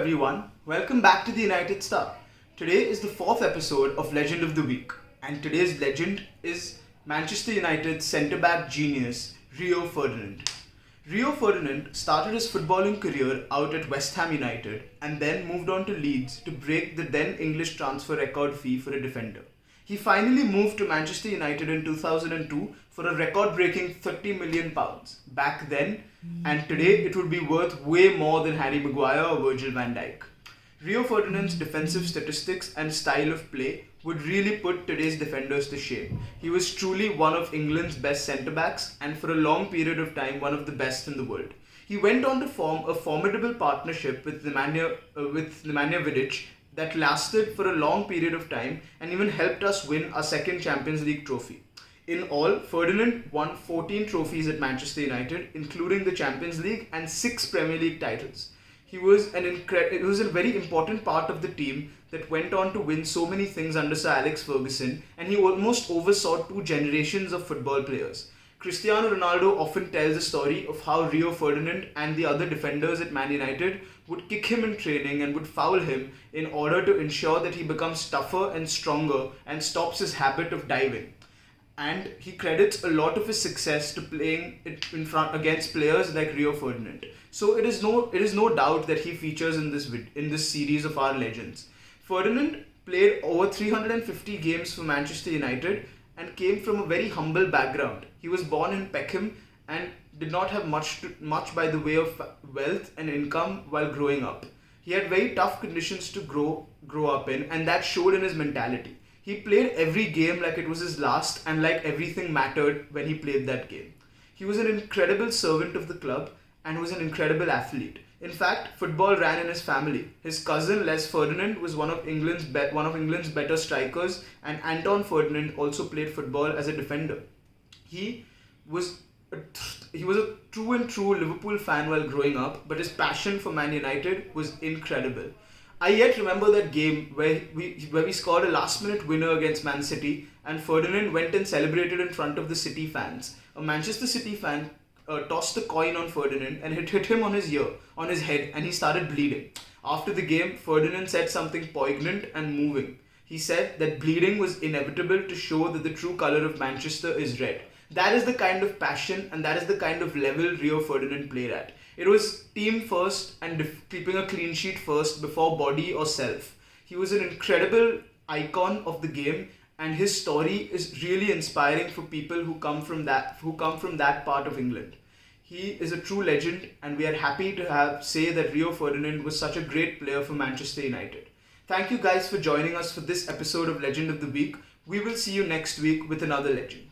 everyone. Welcome back to the United Star. Today is the fourth episode of Legend of the Week, and today's legend is Manchester United centre-back genius Rio Ferdinand. Rio Ferdinand started his footballing career out at West Ham United and then moved on to Leeds to break the then English transfer record fee for a defender. He finally moved to Manchester United in 2002 for a record-breaking £30 million back then, and today it would be worth way more than Harry Maguire or Virgil van Dijk. Rio Ferdinand's defensive statistics and style of play would really put today's defenders to shame. He was truly one of England's best centre-backs and for a long period of time one of the best in the world. He went on to form a formidable partnership with Nemanja Vidic that lasted for a long period of time and even helped us win our second Champions League trophy. In all, Ferdinand won 14 trophies at Manchester United, including the Champions League and 6 Premier League titles. He was a very important part of the team that went on to win so many things under Sir Alex Ferguson, and he almost oversaw 2 generations of football players. Cristiano Ronaldo often tells the story of how Rio Ferdinand and the other defenders at Man United would kick him in training and would foul him in order to ensure that he becomes tougher and stronger and stops his habit of diving. And he credits a lot of his success to playing in front against players like Rio Ferdinand. So it is no doubt that he features in this series of our legends. Ferdinand played over 350 games for Manchester United and came from a very humble background. He was born in Peckham and did not have much by the way of wealth and income while growing up. He had very tough conditions to grow up in, and that showed in his mentality. He played every game like it was his last, and like everything mattered when he played that game. He was an incredible servant of the club and was an incredible athlete. In fact, football ran in his family. His cousin Les Ferdinand was one of England's better strikers, and Anton Ferdinand also played football as a defender. He was a true and true Liverpool fan while growing up, but his passion for Man United was incredible. I yet remember that game where we scored a last-minute winner against Man City, and Ferdinand went and celebrated in front of the City fans. A Manchester City fan tossed a coin on Ferdinand and it hit him on his head, and he started bleeding. After the game, Ferdinand said something poignant and moving. He said that bleeding was inevitable to show that the true colour of Manchester is red. That is the kind of passion and that is the kind of level Rio Ferdinand played at. It was team first and keeping a clean sheet first before body or self. He was an incredible icon of the game, and his story is really inspiring for people who come from that part of England. He is a true legend, and we are happy to say that Rio Ferdinand was such a great player for Manchester United. Thank you guys for joining us for this episode of Legend of the Week. We will see you next week with another legend.